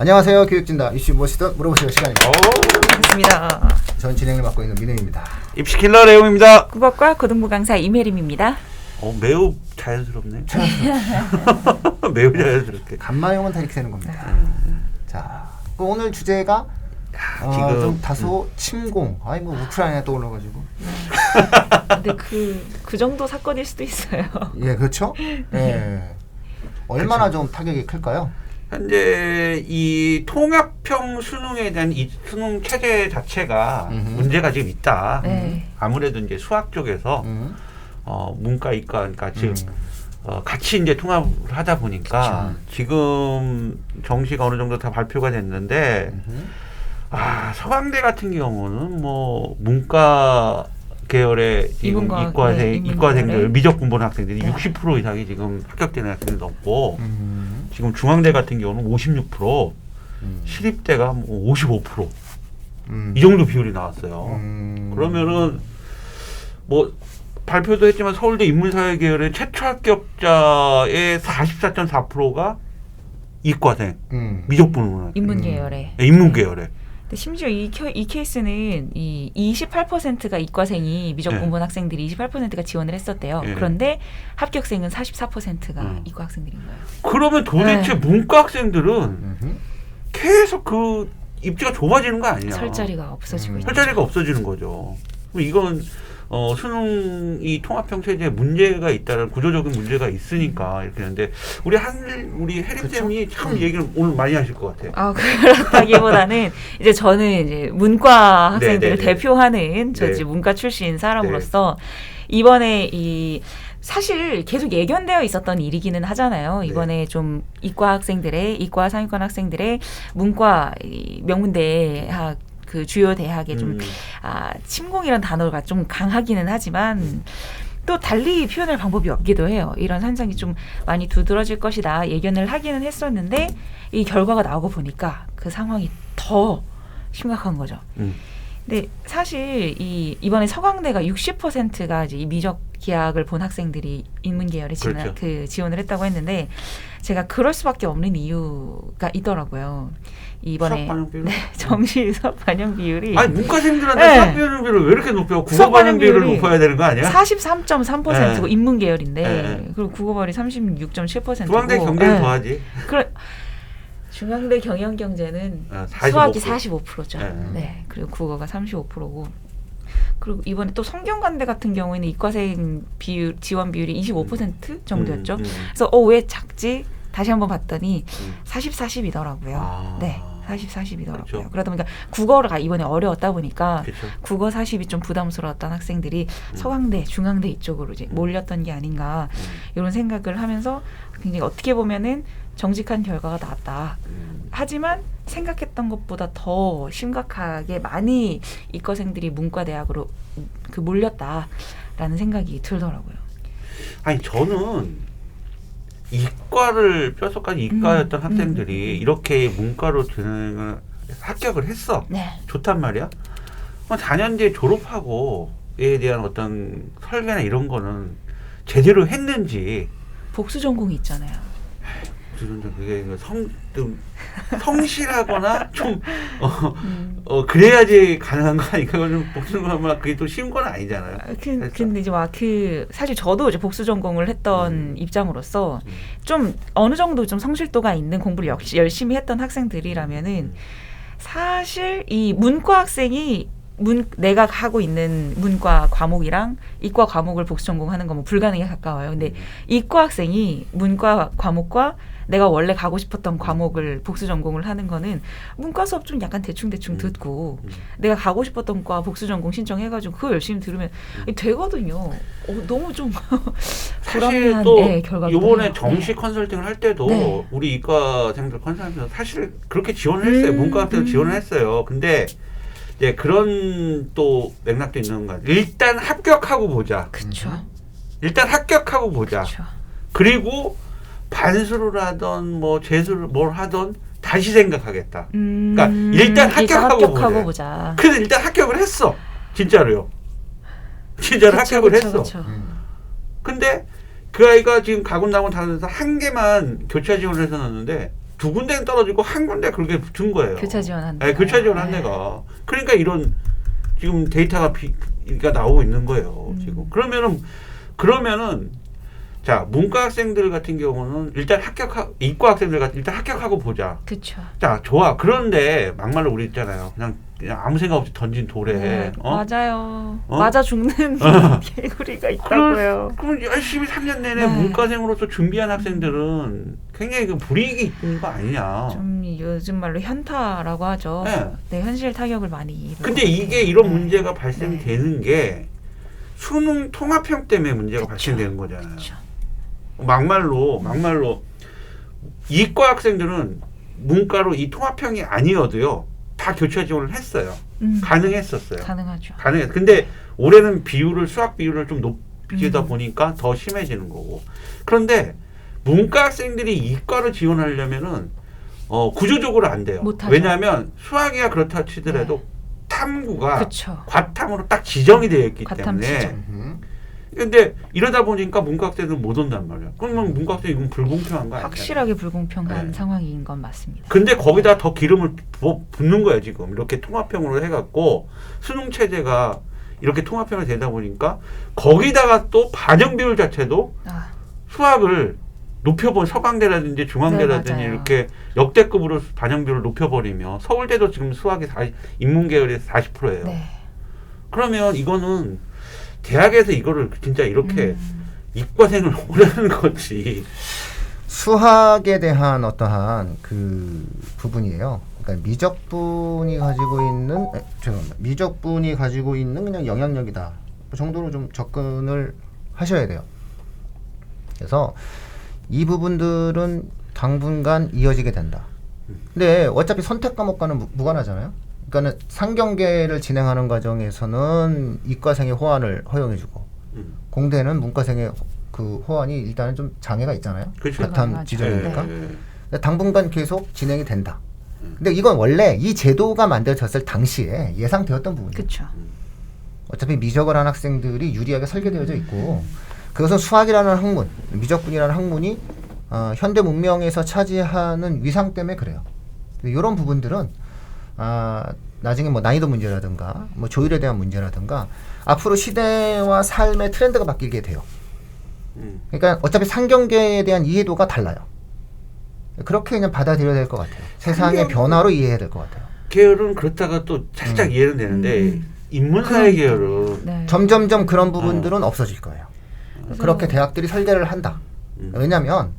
안녕하세요. 교육진다. 이슈 무엇이든 물어보세요 시간입니다. 반갑습니다. 전 진행을 맡고 있는 민우입니다. 입시킬러 레옹입니다. 국어과 고등부 강사 이혜림입니다. 매우 자연스럽네. 매우 자연스럽게. 간마용은 다 이렇게 되는 겁니다. 자, 오늘 주제가 지금 좀 다소 침공. 뭐 우크라이나 떠올라가지고. 근데 그 정도 사건일 수도 있어요. 예, 그렇죠. 예. 얼마나 좀 타격이 클까요? 현재 이 통합형 수능에 대한 이 수능 체계 자체가 문제가 지금 있다. 네. 아무래도 이제 수학 쪽에서 문과, 이과, 그러니까 지금 같이 이제 통합을 하다 보니까 지금 정시가 어느 정도 다 발표가 됐는데 서강대 같은 경우는 뭐 문과 계열의 이과생들 미적분본 학생들이 60% 이상이 지금 합격되는 학생들이 넘고 지금 중앙대 같은 경우는 56%, 시립대가 뭐 55%. 이 정도 비율이 나왔어요. 그러면은 뭐 발표도 했지만 서울대 인문사회 계열의 최초 합격자의 44.4%가 이과생, 미적분본 인문 계열에. 인문 계열에. 근데 심지어 이 케이스는 이 28%가 이과생이 미적분본 학생들이 28%가 지원을 했었대요. 그런데 합격생은 44%가 이과 학생들인 거예요. 그러면 도대체 문과 학생들은 계속 그 입지가 좁아지는 거 아니야? 설 자리가 없어지고 있는 설 자리가 없어지는 거죠. 이건 수능 이 통합형 체제에 문제가 있다는 구조적인 문제가 있으니까 이렇게 하는데 우리 혜림 쌤이 참 얘기를 오늘 많이 하실 것 같아요. 그렇다기보다는 이제 저는 이제 문과 학생들을 네네네. 대표하는 저 이제 문과 출신 사람으로서 이번에 사실 계속 예견되어 있었던 일이기는 하잖아요. 이번에 좀 이과 상위권 학생들의 문과 명문대학 그 주요 대학의 좀 침공이라는 단어가 좀 강하기는 하지만 또 달리 표현할 방법이 없기도 해요. 이런 현상이 좀 많이 두드러질 것이다 예견을 하기는 했었는데 이 결과가 나오고 보니까 그 상황이 더 심각한 거죠. 근데 사실 이번에 서강대가 60%가 이제 이 미적 기하학을 본 학생들이 인문 계열에 지원을 했다고 했는데 제가 그럴 수밖에 없는 이유가 있더라고요. 이번에 정시 수업 반영 비율이 문과생들한테 수업 반영 비율을 왜 이렇게 높여? 국어 반영 비율을 높여야 되는 거 아니야? 43.3%고 인문 계열인데 그리고 국어발이 36.7%고 중앙대 경제는 더하지. 중앙대 경영경제는 45%. 수학이 45%죠. 네. 그리고 국어가 35%고 그리고 이번에 또 성균관대 같은 경우에는 이과생 지원 비율이 25% 정도였죠. 그래서 왜 작지? 다시 한번 봤더니 40-40이더라고요. 네. 40-40이더라고요. 그렇죠. 그러다 보니까 국어가 이번에 어려웠다 보니까 그렇죠. 국어 40이 좀 부담스러웠던 학생들이 서강대, 중앙대 이쪽으로 이제 몰렸던 게 아닌가 이런 생각을 하면서 굉장히 어떻게 보면은 정직한 결과가 나왔다. 하지만 생각했던 것보다 더 심각하게 많이 이과생들이 문과대학으로 몰렸다라는 생각이 들더라고요. 저는 이과를 뼛속까지 이과였던 학생들이 이렇게 문과로 합격을 했어. 네. 좋단 말이야. 4년제 졸업하고에 대한 어떤 설계나 이런 거는 제대로 했는지. 복수 전공이 있잖아요. 그게 성실하거나 좀 그래야지 가능한 거 아니까 복수전공하면 그게 또 쉬운 건 아니잖아요. 근데 이제 사실 저도 이제 복수 전공을 했던 입장으로서 좀 어느 정도 좀 성실도가 있는 공부를 열심히 했던 학생들이라면은 사실 이 문과 학생이 내가 하고 있는 문과 과목이랑 이과 과목을 복수 전공하는 건 뭐 불가능에 가까워요. 근데 이과 학생이 문과 과목과 내가 원래 가고 싶었던 과목을 복수 전공을 하는 거는 문과 수업 좀 약간 대충 듣고 내가 가고 싶었던 과 복수 전공 신청해가지고 그거 열심히 들으면 되거든요. 너무 좀 사실 또 결과도 이번에 정시 컨설팅을 할 때도 우리 이과생들 컨설팅에서 사실 그렇게 지원을 했어요. 문과 학생들 지원을 했어요. 근데 이제 그런 또 맥락도 있는 거야. 일단 합격하고 보자. 그렇죠. 일단 합격하고 보자. 그쵸. 그리고 반수를 하던 뭐 재수를 뭘 하던 다시 생각하겠다. 그러니까 일단 합격하고 보자. 그래서 일단 합격을 했어. 진짜로요. 진짜로 합격을 했어. 근데 그 아이가 지금 가군나군 다니면서 한 개만 교차 지원을 해서 넣었는데 두 군데는 떨어지고 한 군데 그렇게 붙은 거예요. 교차 지원한 네, 교차 지원한 데가. 그러니까 이런 지금 데이터가 나오고 있는 거예요. 지금 그러면은 자 문과 학생들 같은 경우는 일단 이과 학생들 같은 일단 합격하고 보자. 그렇죠. 자 좋아. 그런데 막말로 우리 있잖아요. 그냥 아무 생각 없이 던진 돌에. 네, 맞아요. 맞아 죽는 개구리가 있다고요. 그럼 열심히 3년 내내 네. 문과생으로서 준비한 학생들은 굉장히 그 불이익이 있는 거 아니냐. 좀 요즘 말로 현타라고 하죠. 네. 네, 현실 타격을 많이. 근데 이게 이런 네. 문제가 발생되는 게 수능 통합형 때문에 문제가 그쵸. 발생되는 거잖아요. 그쵸. 막말로 이과 학생들은 문과로 이 통합형이 아니어도요 다 교차 지원을 했어요. 가능했었어요. 가능하죠. 근데 올해는 수학 비율을 좀 높이다 보니까 더 심해지는 거고. 그런데 문과 학생들이 이과로 지원하려면은 구조적으로 안 돼요. 못하죠. 왜냐하면 수학이야 그렇다 치더라도 네. 탐구가 그쵸. 과탐으로 딱 지정이 되어 있기 과탐 때문에. 지정. 근데 이러다 보니까 문과 학생들은 못 온단 말이야. 그러면 문과 학생 이건 불공평한 거 아니야? 확실하게 불공평한 네. 상황인 건 맞습니다. 근데 거기다 더 기름을 붓는 거야 지금. 이렇게 통합형으로 해갖고 수능 체제가 이렇게 통합형이 되다 보니까 거기다가 또 반영 비율 자체도 수학을 서강대라든지 중앙대라든지 네, 이렇게 역대급으로 반영 비율을 높여버리며 서울대도 지금 수학이 인문 계열에서 40%예요. 네. 그러면 이거는 대학에서 이거를 진짜 이렇게 이과생을 오라는 거지. 수학에 대한 어떠한 그 부분이에요. 그러니까 미적분이 가지고 있는 그냥 영향력이다. 그 정도로 좀 접근을 하셔야 돼요. 그래서 이 부분들은 당분간 이어지게 된다. 근데 어차피 선택 과목과는 무관하잖아요. 그러니까는 상경계를 진행하는 과정에서는 이과생의 호환을 허용해주고 공대는 문과생의 그 호환이 일단은 좀 장애가 있잖아요. 그렇죠. 과탐 지정이니까. 네. 당분간 계속 진행이 된다. 근데 이건 원래 이 제도가 만들어졌을 당시에 예상되었던 부분이에요. 그렇죠. 어차피 미적을 한 학생들이 유리하게 설계되어져 있고 그것은 수학이라는 학문, 미적분이라는 학문이 현대 문명에서 차지하는 위상 때문에 그래요. 이런 부분들은 나중에 뭐 난이도 문제라든가 뭐 조율에 대한 문제라든가 앞으로 시대와 삶의 트렌드가 바뀌게 돼요. 그러니까 어차피 상경계에 대한 이해도가 달라요. 그렇게 그냥 받아들여야 될 것 같아요. 세상의 변화로 이해해야 될 것 같아요. 계열은 그렇다가 또 살짝 이해는 되는데 인문사회 계열은 네. 점점점 그런 부분들은 없어질 거예요. 그렇게 대학들이 설계를 한다. 왜냐하면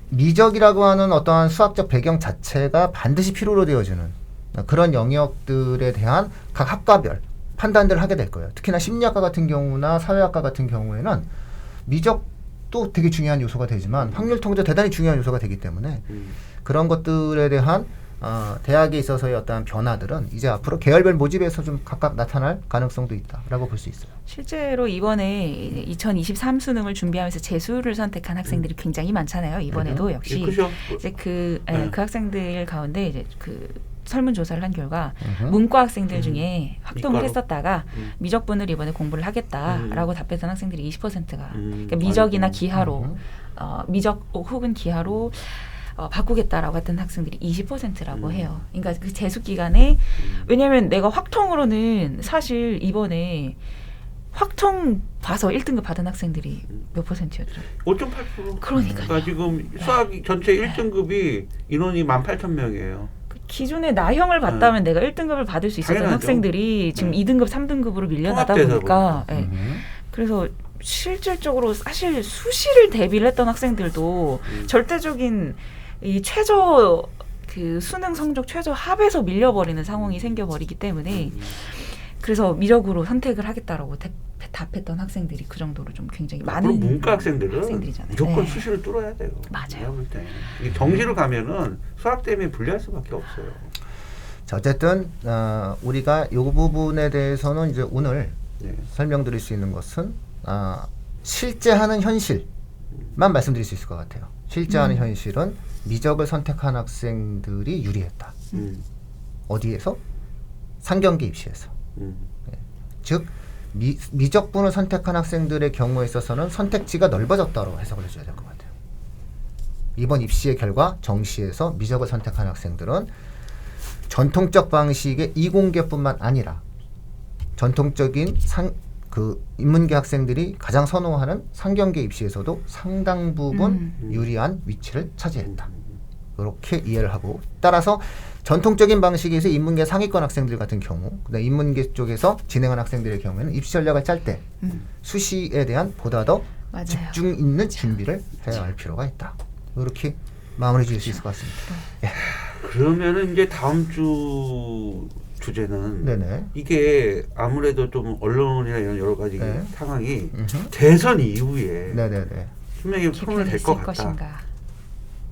미적이라고 하는 어떠한 수학적 배경 자체가 반드시 필요로 되어지는 그런 영역들에 대한 각 학과별 판단들을 하게 될 거예요. 특히나 심리학과 같은 경우나 사회학과 같은 경우에는 미적도 되게 중요한 요소가 되지만 확률 통계도 대단히 중요한 요소가 되기 때문에 그런 것들에 대한 대학에 있어서의 어떠한 변화들은 이제 앞으로 계열별 모집에서 좀 각각 나타날 가능성도 있다라고 볼 수 있어요. 실제로 이번에 2023 수능을 준비하면서 재수를 선택한 학생들이 굉장히 많잖아요. 이번에도 역시 이제 그 학생들 가운데 이제 그 설문조사를 한 결과 문과 학생들 중에 확동을 했었다가 미적분을 이번에 공부를 하겠다라고 답했던 학생들이 20%가 그러니까 미적이나 기하로 미적 혹은 기하로 바꾸겠다라고 했던 학생들이 20%라고 해요. 그러니까 그 재수 기간에 왜냐하면 내가 확통으로는 사실 이번에 확통 봐서 1등급 받은 학생들이 몇 %였죠? 5.8%. 그러니까 지금 수학 전체 1등급이 인원이 18,000명이에요. 기존에 나형을 봤다면 내가 1등급을 받을 수 있었던 당연하죠. 학생들이 지금 2등급, 3등급으로 밀려나다 보니까 그래서 실질적으로 사실 수시를 대비를 했던 학생들도 절대적인 이 최저 그 수능 성적 최저 합에서 밀려버리는 상황이 생겨버리기 때문에 그래서 미적으로 선택을 하겠다라고 답했던 학생들이 그 정도로 좀 굉장히 많은 문과 학생들은 학생들이잖아요. 무조건 네. 수시를 뚫어야 돼요. 맞아요. 이게 정시로 가면은 수학 때문에 불리할 수밖에 없어요. 자, 어쨌든 우리가 이 부분에 대해서는 이제 오늘 설명드릴 수 있는 것은 실제 하는 현실만 말씀드릴 수 있을 것 같아요. 실제 하는 현실은 미적을 선택한 학생들이 유리했다. 어디에서? 상경계 입시에서. 즉 미적분을 선택한 학생들의 경우에 있어서는 선택지가 넓어졌다고 해석을 해줘야 될 것 같아요. 이번 입시의 결과 정시에서 미적을 선택한 학생들은 전통적 방식의 이공계뿐만 아니라 전통적인 인문계 학생들이 가장 선호하는 상경계 입시에서도 상당 부분 유리한 위치를 차지했다. 이렇게 이해를 하고, 따라서 전통적인 방식에서 인문계 상위권 학생들 같은 경우, 그다음 인문계 쪽에서 진행한 학생들의 경우에는 입시 전략을 짤 때 수시에 대한 보다 더 맞아요. 집중 있는 준비를 해야 할 필요가 있다. 이렇게 마무리 지을 수 있을 것 같습니다. 예. 그러면은 이제 다음 주 주제는 네네. 이게 아무래도 좀 언론이나 이런 여러 가지 네. 상황이 음흠. 대선 이후에 네네네. 분명히 토론이 될 것 같다. 것인가.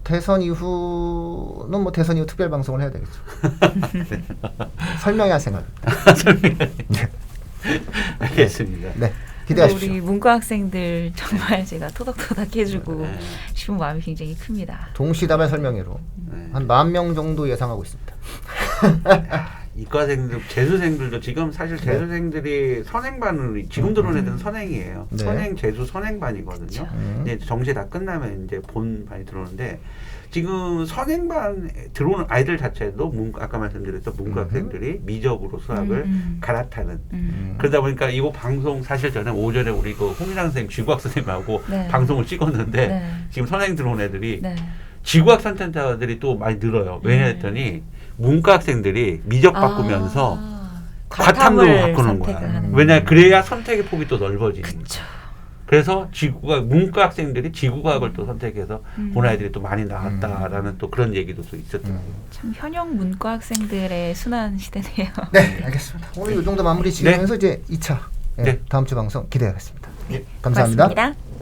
대선 이후는 뭐 대선 이후 특별 방송을 해야 되겠죠. 설명해야 할 생각입니다. 알겠습니다. 네, 기대하십시오. 우리 문과 학생들 정말 제가 토닥토닥 해주고 네. 싶은 마음이 굉장히 큽니다. 동시다발 설명회로 네. 한 10,000명 정도 예상하고 있습니다. 이과생들, 재수생들도 지금 사실 재수생들이 선행반을 지금 들어온 애들은 선행이에요. 네. 선행, 재수 선행반이거든요. 이제 정시 다 끝나면 이제 본반이 들어오는데 지금 선행반 들어오는 아이들 자체도 아까 말씀드렸던 문과 학생들이 미적으로 수학을 갈아타는. 그러다 보니까 이거 방송 사실 전에 오전에 우리 그 홍인환 선생님 지구학 선생님하고 네. 방송을 찍었는데 네. 지금 선행 들어온 애들이 네. 지구학 선택자들이 또 많이 늘어요. 왜냐 했더니 문과 학생들이 미적 바꾸면서 과탐으로 바꾸는 거야. 왜냐 그래야 선택의 폭이 또 넓어지는 거야. 그래서 문과 학생들이 지구과학을 또 선택해서 본 아이들이 또 많이 나왔다라는 또 그런 얘기도 또 있었더라고요. 참 현역 문과 학생들의 순환 시대네요. 네, 알겠습니다. 오늘 이 정도 마무리 지으면서 이제 2차 네. 다음 주 방송 기대하겠습니다. 감사합니다. 고맙습니다.